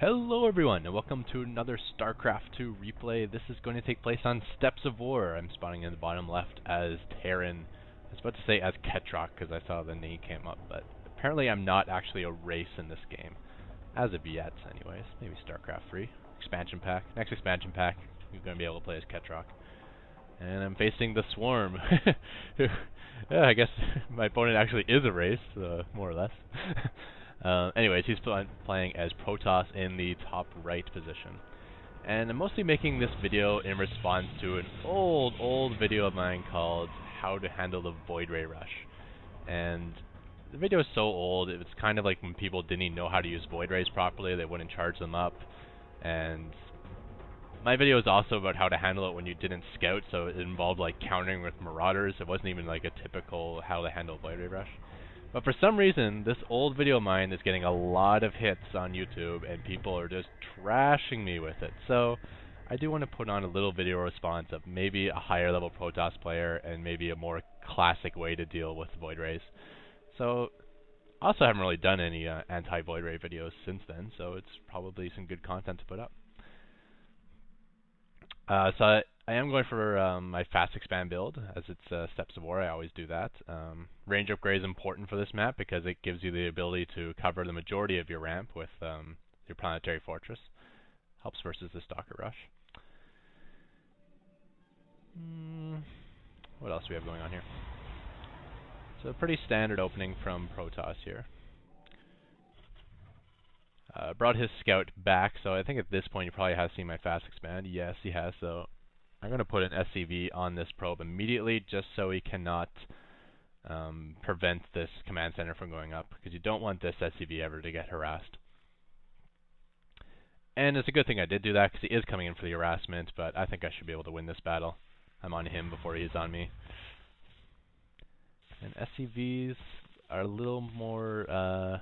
Hello everyone, and welcome to another Starcraft 2 replay. This is going to take place on Steppes of War. I'm spawning in the bottom left as Terran. I was about to say as Ketroc because I saw the name came up, but apparently I'm not actually a race in this game. As of yet, anyways. Maybe Starcraft 3. Expansion pack. Next expansion pack, you're going to be able to play as Ketroc. And I'm facing the Swarm. Yeah, I guess my opponent actually is a race, more or less. Anyways, he's playing as Protoss in the top right position. And I'm mostly making this video in response to an old video of mine called How to Handle the Void Ray Rush. And the video is so old, it was kind of like when people didn't even know how to use Void Rays properly, they wouldn't charge them up. And my video is also about how to handle it when you didn't scout, so it involved like countering with Marauders. It wasn't even like a typical how to handle Void Ray Rush. But for some reason, this old video of mine is getting a lot of hits on YouTube, and people are just trashing me with it. So I do want to put on a little video response of maybe a higher level Protoss player, and maybe a more classic way to deal with Void Rays. So I also haven't really done any anti-Void Ray videos since then, so it's probably some good content to put up. So I am going for my fast expand build, as it's Steppes of War. I always do that. Range upgrade is important for this map because it gives you the ability to cover the majority of your ramp with your planetary fortress. Helps versus the Stalker Rush. What else do we have going on here? So a pretty standard opening from Protoss here. Brought his scout back, so I think at this point he probably has seen my fast expand. Yes, he has, so I'm going to put an SCV on this probe immediately just so he cannot prevent this command center from going up, because you don't want this SCV ever to get harassed. And it's a good thing I did do that, because he is coming in for the harassment, but I think I should be able to win this battle. I'm on him before he's on me. And SCVs are a little more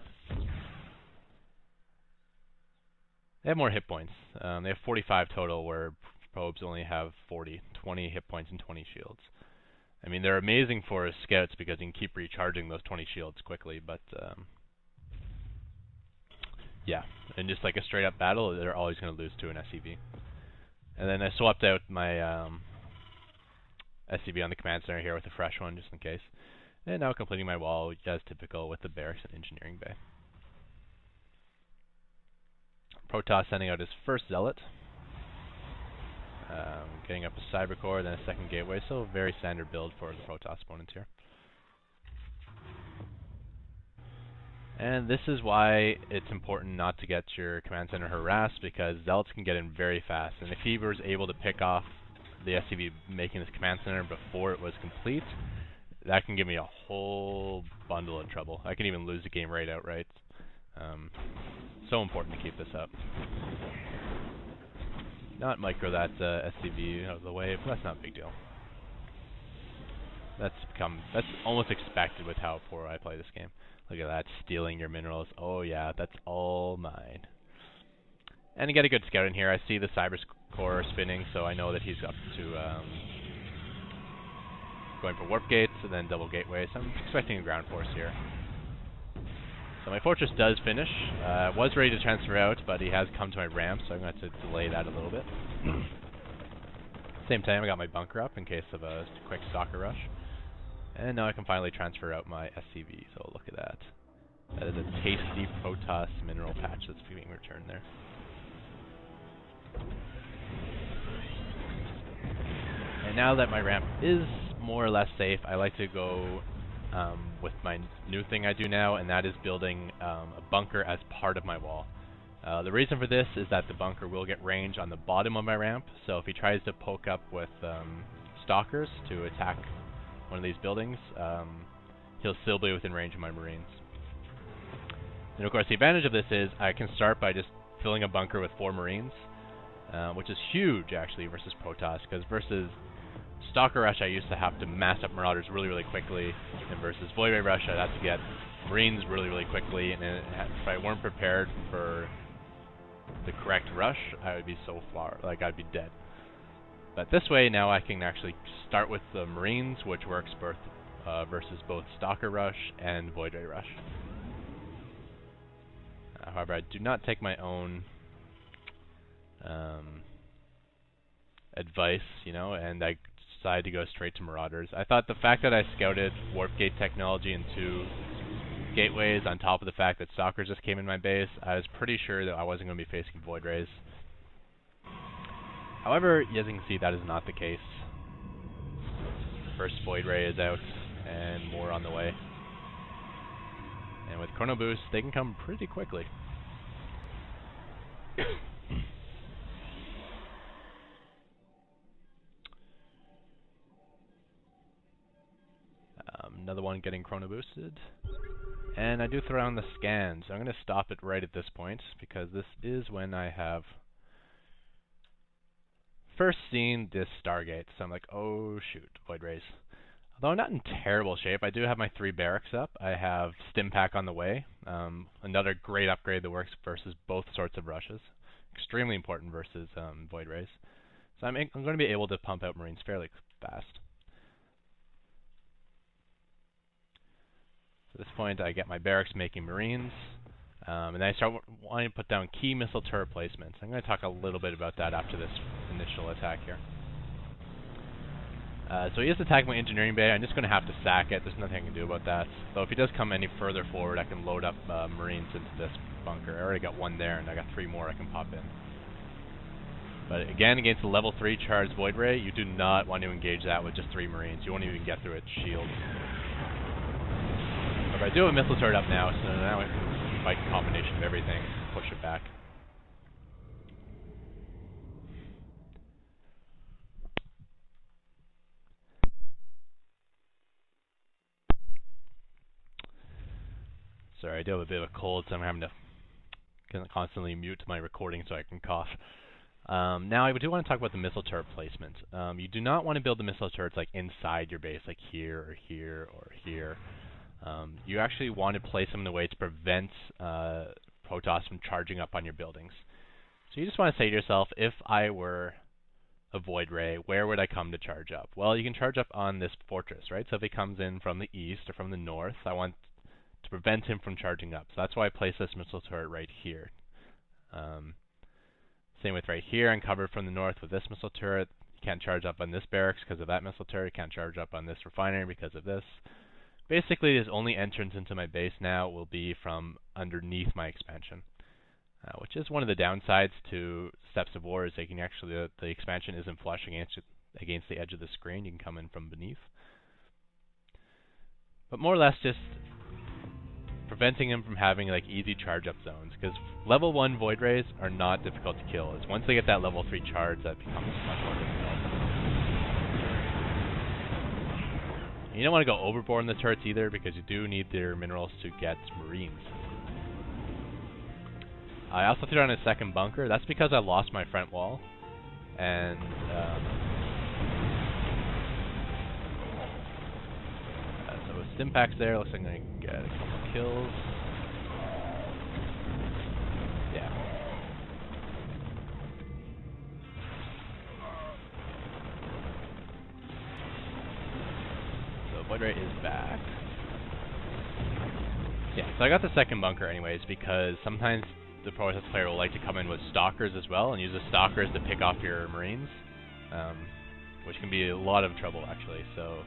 they have more hit points. They have 45 total, where probes only have 40, 20 hit points and 20 shields. I mean, they're amazing for scouts because you can keep recharging those 20 shields quickly, but yeah, in just like a straight up battle, they're always going to lose to an SCV. And then I swapped out my SCV on the command center here with a fresh one, just in case. And now completing my wall, as typical, with the barracks and engineering bay. Protoss sending out his first Zealot. Getting up a Cyber Core, then a second Gateway, so very standard build for the Protoss opponents here. And this is why it's important not to get your command center harassed, because Zealots can get in very fast, and if he was able to pick off the SCV making this command center before it was complete, that can give me a whole bundle of trouble. I can even lose the game right outright. So important to keep this up. Not micro that SCV out of the way, but that's not a big deal. That's almost expected with how poor I play this game. Look at that, stealing your minerals. Oh yeah, that's all mine. And you get a good scout in here. I see the Cyber Core spinning, so I know that he's up to going for warp gates and then double gateway. So I'm expecting a ground force here. So my fortress does finish. Was ready to transfer out, but he has come to my ramp, so I'm going to have to delay that a little bit. Same time, I got my bunker up in case of a quick Stalker Rush. And now I can finally transfer out my SCV, so look at that. That is a tasty Protoss mineral patch that's being returned there. And now that my ramp is more or less safe, I like to go with my new thing I do now, and that is building a bunker as part of my wall. The reason for this is that the bunker will get range on the bottom of my ramp, so if he tries to poke up with stalkers to attack one of these buildings, he'll still be within range of my Marines. And of course the advantage of this is I can start by just filling a bunker with 4 Marines, which is huge actually versus Protoss, because versus Stalker Rush I used to have to mass up Marauders really quickly, and versus Void Ray Rush I'd have to get Marines really quickly, and if I weren't prepared for the correct rush, I would be so far, like I'd be dead. But this way now I can actually start with the Marines, which works versus both Stalker Rush and Void Ray Rush. However, I do not take my own advice, you know, and I decided to go straight to Marauders. I thought the fact that I scouted warp gate technology and 2 gateways on top of the fact that Stalkers just came in my base, I was pretty sure that I wasn't going to be facing Void Rays. However, as you can see, that is not the case. First Void Ray is out, and more on the way. And with Chrono Boost, they can come pretty quickly. Another one getting Chrono Boosted. And I do throw down the scan, so I'm going to stop it right at this point, because this is when I have first seen this Stargate. So I'm like, oh shoot, Void Rays. Although I'm not in terrible shape, I do have my 3 barracks up. I have stimpack on the way. Another great upgrade that works versus both sorts of rushes. Extremely important versus Void Rays. So I'm going to be able to pump out Marines fairly fast. So at this point, I get my barracks making Marines, and then I start wanting to put down key missile turret placements. I'm going to talk a little bit about that after this initial attack here. So he is attacking my engineering bay. I'm just going to have to sack it. There's nothing I can do about that. So if he does come any further forward, I can load up Marines into this bunker. I already got 1 there, and I got 3 more I can pop in. But again, against the level 3 charged Void Ray, you do not want to engage that with just 3 Marines. You won't even get through its shield. But I do have a missile turret up now, so now I can fight a combination of everything, push it back. Sorry, I do have a bit of a cold, so I'm having to constantly mute my recording so I can cough. Now, I do want to talk about the missile turret placement. You do not want to build the missile turrets like inside your base, like here or here or here. You actually want to place them in a way to prevent Protoss from charging up on your buildings. So you just want to say to yourself, if I were a Void Ray, where would I come to charge up? Well, you can charge up on this fortress, right? So if he comes in from the east or from the north, I want to prevent him from charging up. So that's why I place this missile turret right here. Same with right here, I'm covered from the north with this missile turret. You can't charge up on this barracks because of that missile turret. You can't charge up on this refinery because of this. Basically, his only entrance into my base now will be from underneath my expansion, which is one of the downsides to Steps of War, is they can actually, the expansion isn't flush against the edge of the screen. You can come in from beneath. But more or less just preventing him from having like easy charge up zones, because level 1 Void Rays are not difficult to kill. It's once they get that level 3 charge that becomes much more difficult. You don't want to go overboard in the turrets either, because you do need their minerals to get Marines. I also threw down a second bunker. That's because I lost my front wall, and so with stimpacks there, looks like I'm going to get a couple kills. Yeah. So Void Ray is back. Yeah, so I got the second bunker anyways, because sometimes the Protoss player will like to come in with Stalkers as well, and use the Stalkers to pick off your Marines, which can be a lot of trouble actually. So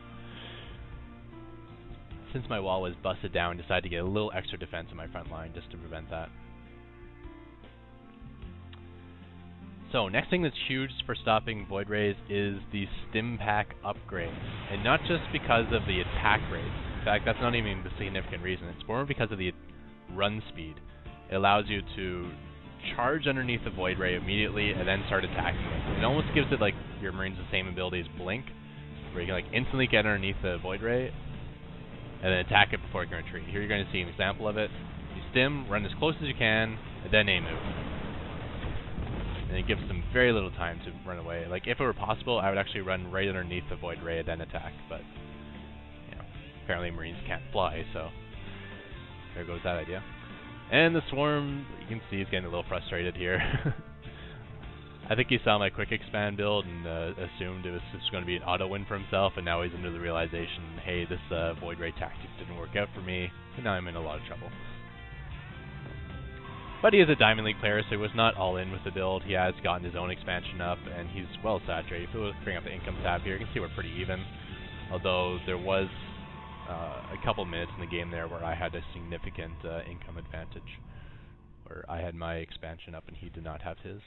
since my wall was busted down, I decided to get a little extra defense in my front line just to prevent that. So next thing that's huge for stopping Void Rays is the stimpack upgrade, and not just because of the attack rate. In fact, that's not even the significant reason. It's more because of the run speed. It allows you to charge underneath the Void Ray immediately and then start attacking it. It almost gives it like your Marines the same ability as Blink, where you can like instantly get underneath the Void Ray and then attack it before it can retreat. Here you're going to see an example of it. You stim, run as close as you can, and then aim move. And it gives them very little time to run away. Like, if it were possible, I would actually run right underneath the Void Ray and then attack, but you know, apparently Marines can't fly, so there goes that idea. And the Swarm, you can see he's getting a little frustrated here. I think he saw my quick expand build and assumed it was just going to be an auto win for himself, and now he's under the realization, hey, this Void Ray tactic didn't work out for me, and now I'm in a lot of trouble. But he is a Diamond League player, so he was not all in with the build. He has gotten his own expansion up, and he's well saturated. If we bring up the income tab here, you can see we're pretty even. Although there was a couple minutes in the game there where I had a significant income advantage, where I had my expansion up and he did not have his.